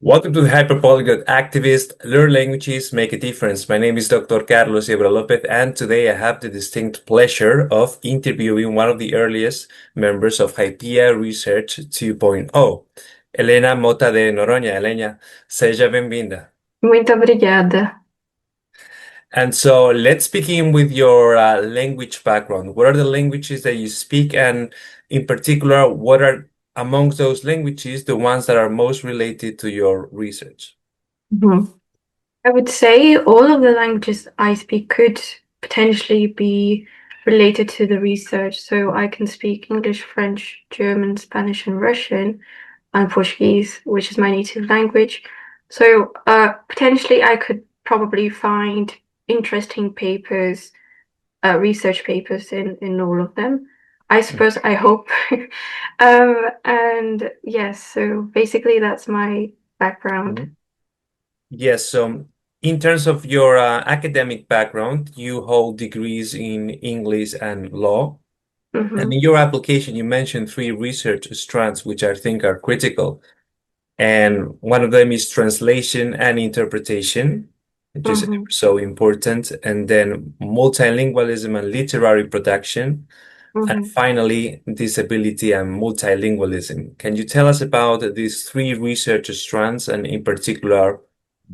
Welcome to the Hyperpolyglot Activist, Learn Languages, Make a Difference. My name is Dr. Carlos Ibra Lopez, and today I have the distinct pleasure of interviewing one of the earliest members of HYPIA Research 2.0, Helena Mota de Noronha. Helena, seja bem-vinda. Muito obrigada. And so let's begin with your language background. What are the languages that you speak? And in particular, what are amongst those languages the ones that are most related to your research? Mhm. I would say all of the languages I speak could potentially be related to the research. So I can speak English, French, German, Spanish, and Russian, and Portuguese, which is my native language. So potentially I could probably find interesting papers, research papers in all of them. I suppose, I hope. And yes, so basically that's my background. Mhm. Yes, so in terms of your academic background, you hold degrees in English and law. And Mm-hmm. in your application, you mentioned three research strands, which I think are critical. And one of them is translation and interpretation, which is Mm-hmm. so important. And then multilingualism and literary production. And Mm-hmm. finally, disability and multilingualism. Can you tell us about these three research strands and in particular,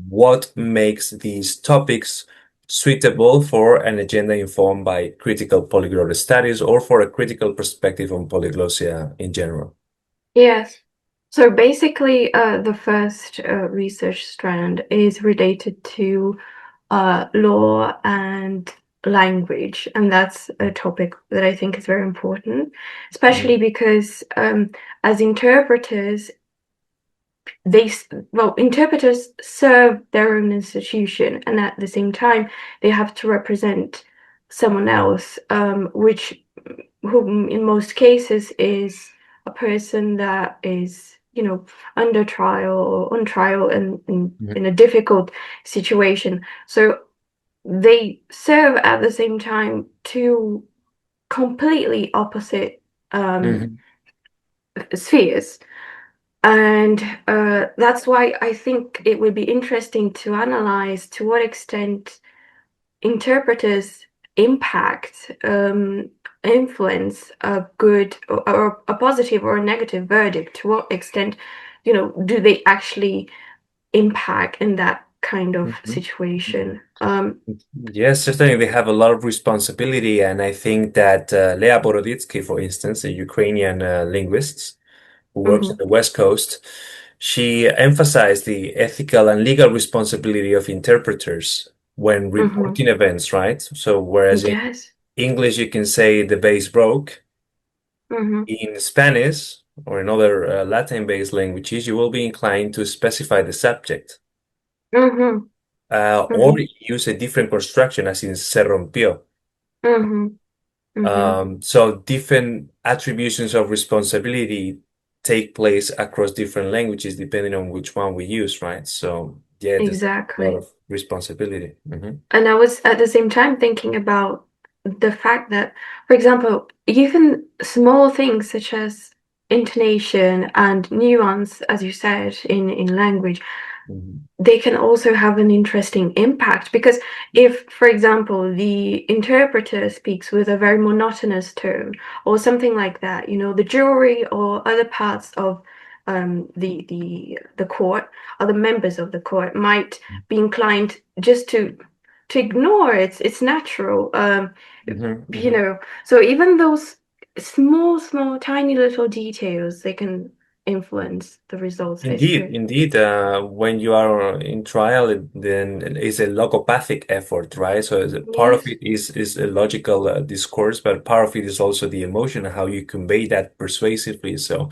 what makes these topics suitable for an agenda informed by critical polyglot studies or for a critical perspective on polyglossia in general? Yes. So basically, the first research strand is related to law and language, and that's a topic that I think is very important, especially Mhm. because as interpreters, interpreters serve their own institution, and at the same time, they have to represent someone else, which whom in most cases is a person that is, under trial or on trial and in a difficult situation. So they serve at the same time two completely opposite um, Mhm. spheres. And that's why I think it would be interesting to analyze to what extent interpreters impact, influence a good or a positive or a negative verdict. To what extent, do they actually impact in that kind of Mhm. situation? Yes, certainly they have a lot of responsibility, and I think that Lea Boroditsky, for instance, a Ukrainian linguist who works on Mhm, the West Coast, she emphasized the ethical and legal responsibility of interpreters when mhm. reporting events, right? So, whereas in Yes. English you can say the base broke, Mhm, in Spanish or in other Latin-based languages, you will be inclined to specify the subject mhm, or mhm, use a different construction, as in se rompió. mhm, mhm. So different attributions of responsibility take place across different languages depending on which one we use, right? So yeah, there's a lot Exactly. of responsibility. Hmm. And I was at the same time thinking about the fact that, for example, even small things such as intonation and nuance, as you said, in language, Hmm. they can also have an interesting impact. Because if, for example, the interpreter speaks with a very monotonous tone or something like that, the jury or other parts of the court, other members of the court might be inclined just to ignore it. It's natural. Hmm. You Hmm. know, so even those small, tiny little details, they can influence the results, I Indeed, suppose. indeed. When you are in trial, then it's a logopathic effort, right? So part of Yes. it is a logical discourse, but part of it is also the emotion, how you convey that persuasively. So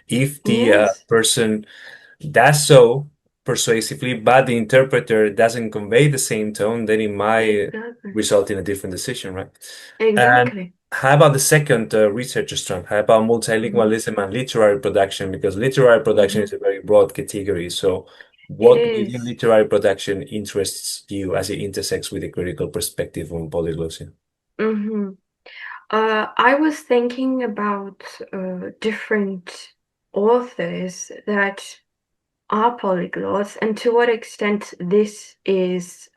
if the Yes, person does so persuasively, but the interpreter doesn't convey the same tone, then it might exactly. result in a different decision, right? And Exactly. how about the second research strand? How about Mhm. multilingualism and literary production? Because literary production is Mhm. a very broad category. So, It what within is. literary production interests you as it intersects with a critical perspective on polyglossia? Mhm. I was thinking about different authors that are polyglots and to what extent this is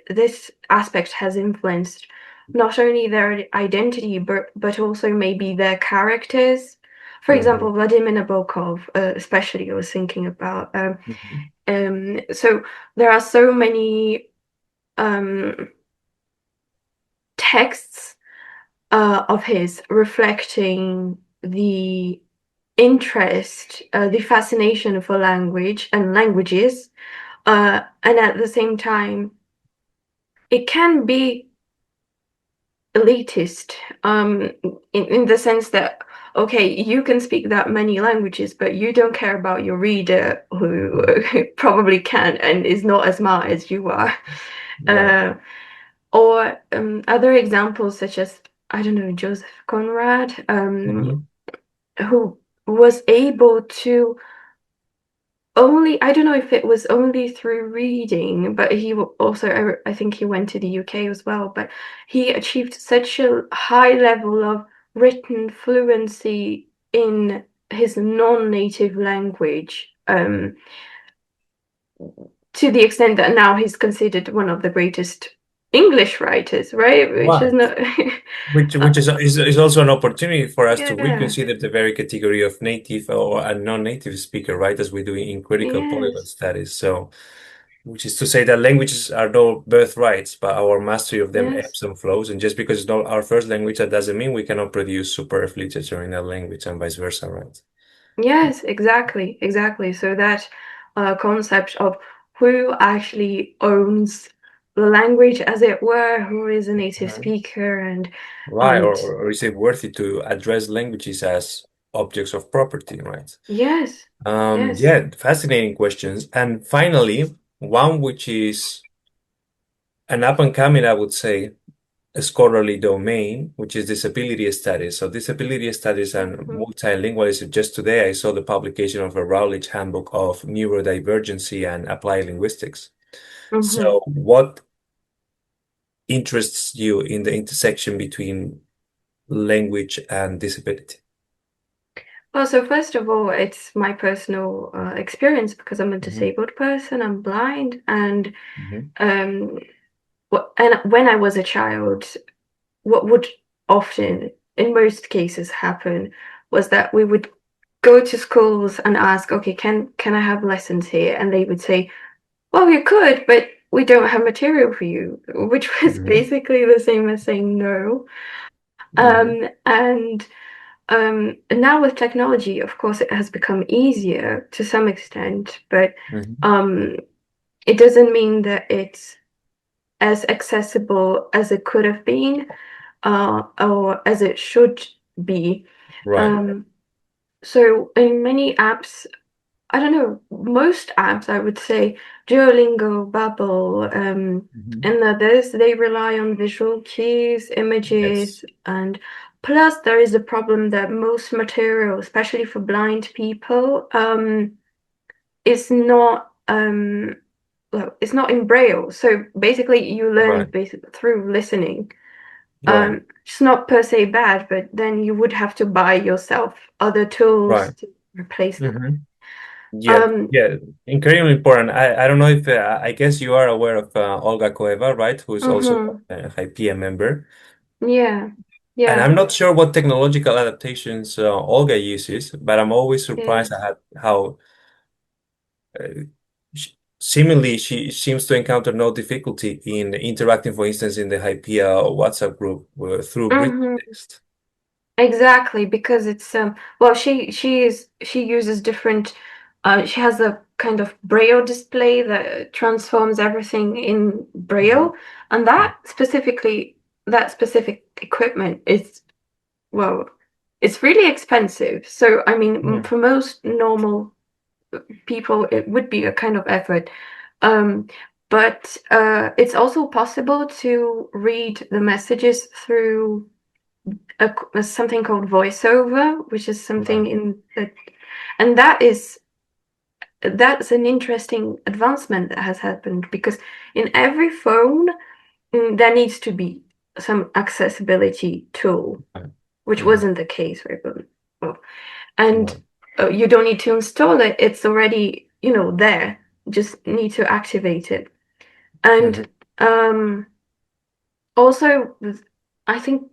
this aspect has influenced not only their identity but also maybe their characters. For Mhm. example, Vladimir Nabokov, especially, I was thinking about. Mhm. So there are so many um, texts of his reflecting the interest, the fascination for language and languages, and at the same time, it can be elitist, in the sense that, okay, you can speak that many languages, but you don't care about your reader who Mhm. probably can and is not as smart as you are. Right. Uh, or other examples such as, I don't know, Joseph Conrad, Mhm. who was able to only, I don't know if it was only through reading, but he also, I think he went to the UK as well, but he achieved such a high level of written fluency in his non-native language, to the extent that now he's considered one of the greatest English writers, right? Which is Right. not, Which is also an opportunity for us to yeah, reconsider the very category of native or a non-native speaker, right? As we do in critical polyglot yes, studies. So, which is to say that languages are no birthrights, but our mastery of them yes. ebbs and flows. And just because it's not our first language, that doesn't mean we cannot produce superb literature in that language and vice versa, right? Yes, exactly, exactly. So that concept of who actually owns the language, as it were, who is a native Mhm. speaker, Right. and Or is it worthy to address languages as objects of property, right? yes, yes. Yeah, fascinating questions. And finally, one which is an up and coming, I would say, a scholarly domain, which is disability studies. So disability studies and Mhm, multilingualism. Just today, I saw the publication of a Routledge Handbook of Neurodivergency and Applied Linguistics. mhm. So what interests you in the intersection between language and disability? Well, so first of all, it's my personal experience because I'm a Mhm. disabled person. I'm blind, and Mhm. um, and when I was a child, what would often, in most cases, happen was that we would go to schools and ask, okay, can I have lessons here? And they would say, well, you could, but we don't have material for you, which was Mhm. basically the same as saying no. Mhm. And now with technology, of course, it has become easier to some extent, but Mhm. um, it doesn't mean that it's as accessible as it could have been, or as it should be. Right. Um, so in many apps, I don't know, most apps, I would say, Duolingo, Babbel, Mhm. and others, they rely on visual cues, Yes. images, and plus there is a problem that most material, especially for blind people, is not well, it's not in Braille. So basically, you learn Right. basically through listening. Right. It's not per se bad, but then you would have to buy yourself other tools Right. to replace that. Hmm. Yeah, Um, yeah, incredibly important. I don't know if I guess you are aware of Olga Koeva, right? Who's also mhm. a HYPIA member. Yeah, And yeah, I'm not sure what technological adaptations Olga uses, but I'm always surprised yes. at how uh, seemingly she seems to encounter no difficulty in interacting, for instance, in the HYPIA WhatsApp group through written Hmm. text. Exactly, because it's well, she uses different she has a kind of Braille display that transforms everything in Mhm. Braille, and that specific equipment is, well, it's really expensive. So I mean, Mhm. for most normal people, it would be a kind of effort. Um, but it's also possible to read the messages through something called voiceover, which is something Right. in that, and that's an interesting advancement that has happened because in every phone there needs to be some accessibility tool, which Mhm. wasn't the case, right? But, well, and Right. you don't need to install it. It's already, there. Just need to activate it. And Hmm. also, I think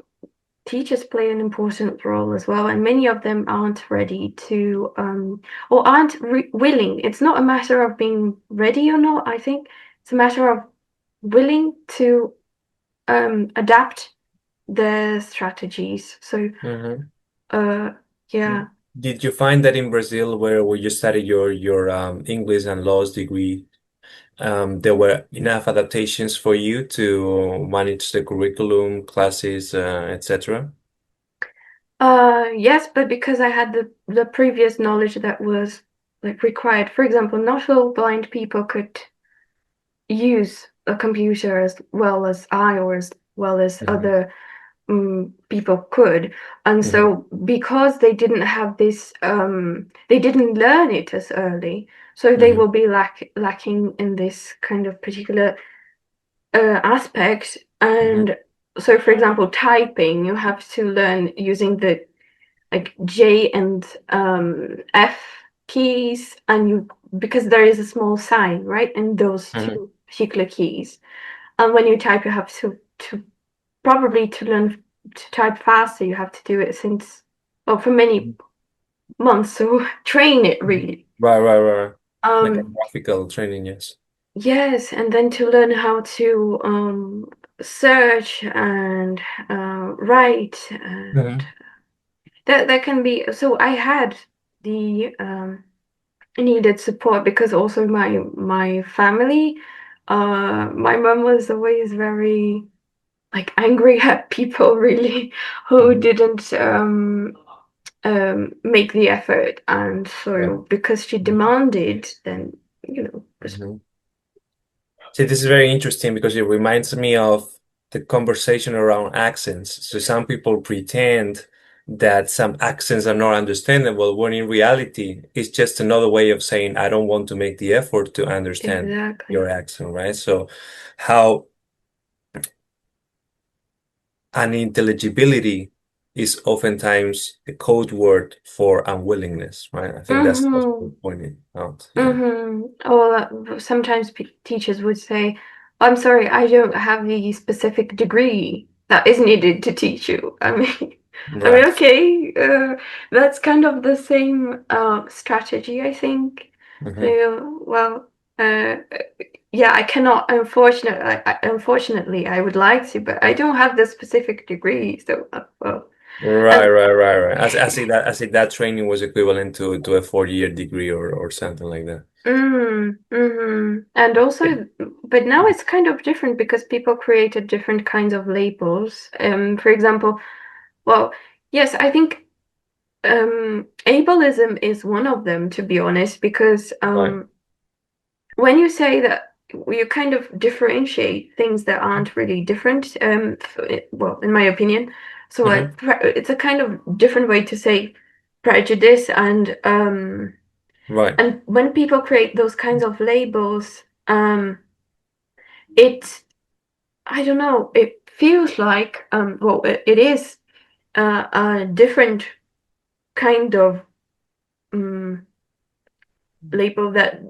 teachers play an important role as well, and many of them aren't ready to, or aren't willing. It's not a matter of being ready or not. I think it's a matter of willing to adapt their strategies. So, Hmm. uh, yeah. Did you find that in Brazil, where you studied your English and laws degree, there were enough adaptations for you to manage the curriculum, classes, etc.? Yes, but because I had the previous knowledge that was like required. For example, not all blind people could use a computer as well as I or as well as Hmm. other people could. And Hmm. so because they didn't have this, they didn't learn it as early, so they Hmm. will be lacking in this kind of particular aspect. Hmm. And so, for example, typing, you have to learn using the like J and F keys, and you because there is a small sign, right, in those Hmm. two particular keys. And when you type, you have to probably to learn to type faster, you have to do it since well for many months. So train it Hmm. really. Right, right, right. Like a Um, graphical training, yes. yes, and then to learn how to search and write, and Hmm. that can be. So I had the needed support because also my family, my mom was always very like angry at people really who Hmm. didn't make the effort, and Right. so because she demanded, then Hmm. See, this is very interesting because it reminds me of the conversation around accents. So some people pretend that some accents are not understandable, when in reality, it's just another way of saying, I don't want to make the effort to understand your exactly. accent, right? So how unintelligibility is oftentimes a code word for unwillingness, right? I think that's what Mm-hmm. you're pointing out. Yeah. Mm-hmm. Or sometimes teachers would say, "I'm sorry, I don't have the specific degree that is needed to teach you." I mean, Right. okay, that's kind of the same strategy, I think. Hmm. So, well, uh, yeah, I cannot. Unfortunately, I would like to, but I don't have the specific degree. So, well, Right, and right, right, right. I see that training was equivalent to a 4-year degree or something like that. And Yeah. also, but now it's kind of different because people created different kinds of labels. For example, well, yes, I think ableism is one of them, to be honest, because Right. when you say that you kind of differentiate things that aren't really different, well, in my opinion, so Hmm. like it's a kind of different way to say prejudice Right. and when people create those kinds of labels, it I don't know, it feels like well it is a different kind of um, label that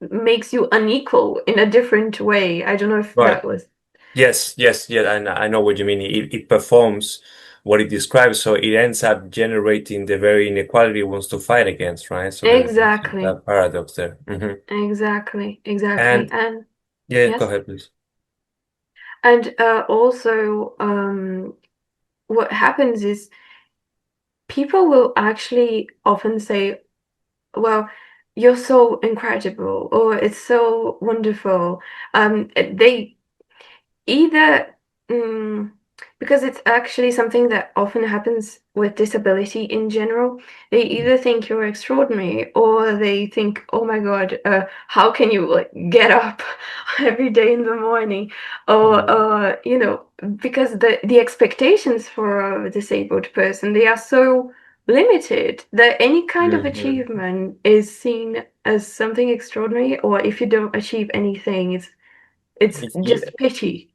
makes you unequal in a different way. I don't know if Right. that was Yes, yes, yeah, I know what you mean. It performs what it describes, so it ends up generating the very inequality it wants to fight against, right? So there's exactly, that paradox there. Hmm. exactly, And and yeah, go yes, ahead, please. and also what happens is people will actually often say, well, you're so incredible, or it's so wonderful. They either mm, because it's actually something that often happens with disability in general. They either think you're extraordinary, or they think, "Oh my God, how can you like get up every day in the morning?" Or Mhm. because the expectations for a disabled person, they are so limited that any kind of Mhm. achievement is seen as something extraordinary, or if you don't achieve anything, it's Yeah, just pity.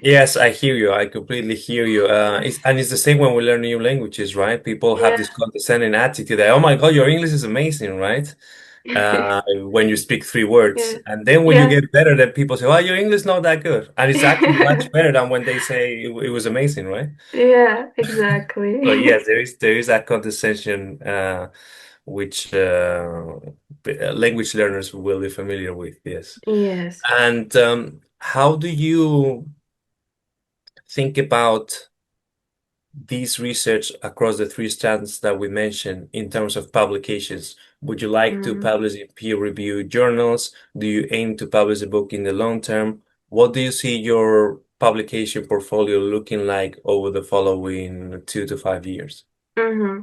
Yes, I hear you. I completely hear you. And it's the same when we learn new languages, right? People have Yeah. this condescending attitude that, oh my God, your English is amazing, right? When you speak three words. Yeah. And then when you Yeah. get better, then people say, well, your English is not that good. And it's actually much better than when they say it was amazing, right? Yeah, So exactly. yes, there is that condescension, which language learners will be familiar with, yes. Yes. And how do you think about these research across the three strands that we mentioned in terms of publications? Would you like to Mm. publish in peer-reviewed journals? Do you aim to publish a book in the long term? What do you see your publication portfolio looking like over the following 2 to 5 years? hmm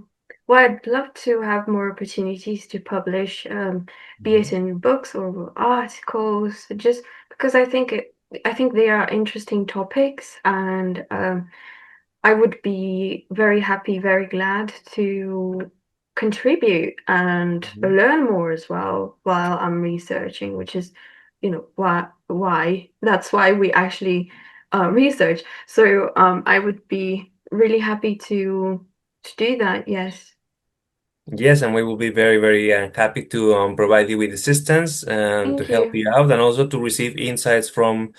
Well, I'd love to have more opportunities to publish, be it Mhm. in books or articles, just because I think they are interesting topics, and I would be very happy, very glad to contribute and Mhm. learn more as well while I'm researching, which is, why that's why we actually research. So I would be really happy to do that. Yes. Yes, and we will be very, very happy to provide you with assistance and to Thank help you. you out, and also to receive insights from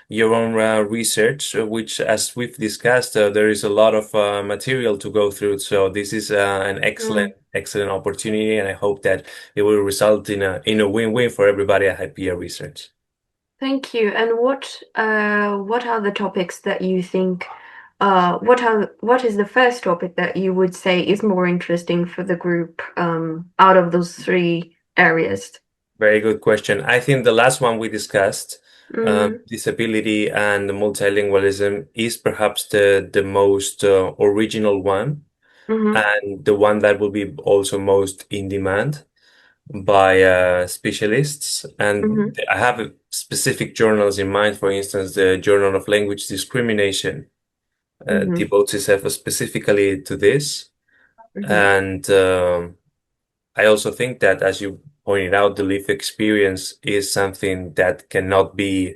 your own research, which, as we've discussed, there is a lot of material to go through. So this is an excellent, Mm. excellent opportunity, and I hope that it will result in a win-win for everybody at HYPIA Research. Thank you. And what are the topics that you think what is the first topic that you would say is more interesting for the group out of those three areas? Very good question. I think the last one we discussed, Mm-hmm. disability and multilingualism, is perhaps the most original one, Mm-hmm. and the one that will be also most in demand by specialists. Mm-hmm. And I have specific journals in mind. For instance, the Journal of Language Discrimination Mm-hmm. devotes itself specifically to this. Mm-hmm. And I also think that, as you pointed out, the lived experience is something that cannot be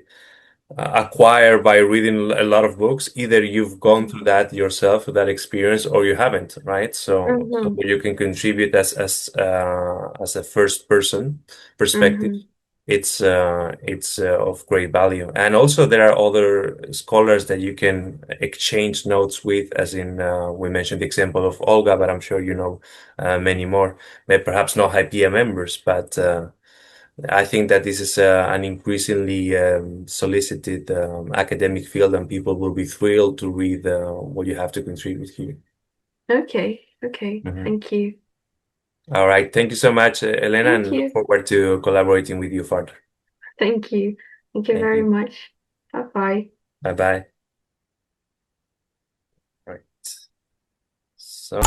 acquire by reading a lot of books. Either you've gone Mm-hmm. through that yourself, that experience, or you haven't, right? So Mm-hmm. you can contribute as a first person perspective. Mm-hmm. It's of great value, and also there are other scholars that you can exchange notes with, as in we mentioned the example of Olga, but I'm sure you know many more. Perhaps not HYPIA members, but I think that this is an increasingly solicited academic field, and people will be thrilled to read what you have to contribute here. Okay. Okay. Mhm. Thank you. All right. Thank you so much, Elena, Thank and look you. forward to collaborating with you further. Thank you. Thank you Thank very you. much. Bye bye. Bye bye. Right. So.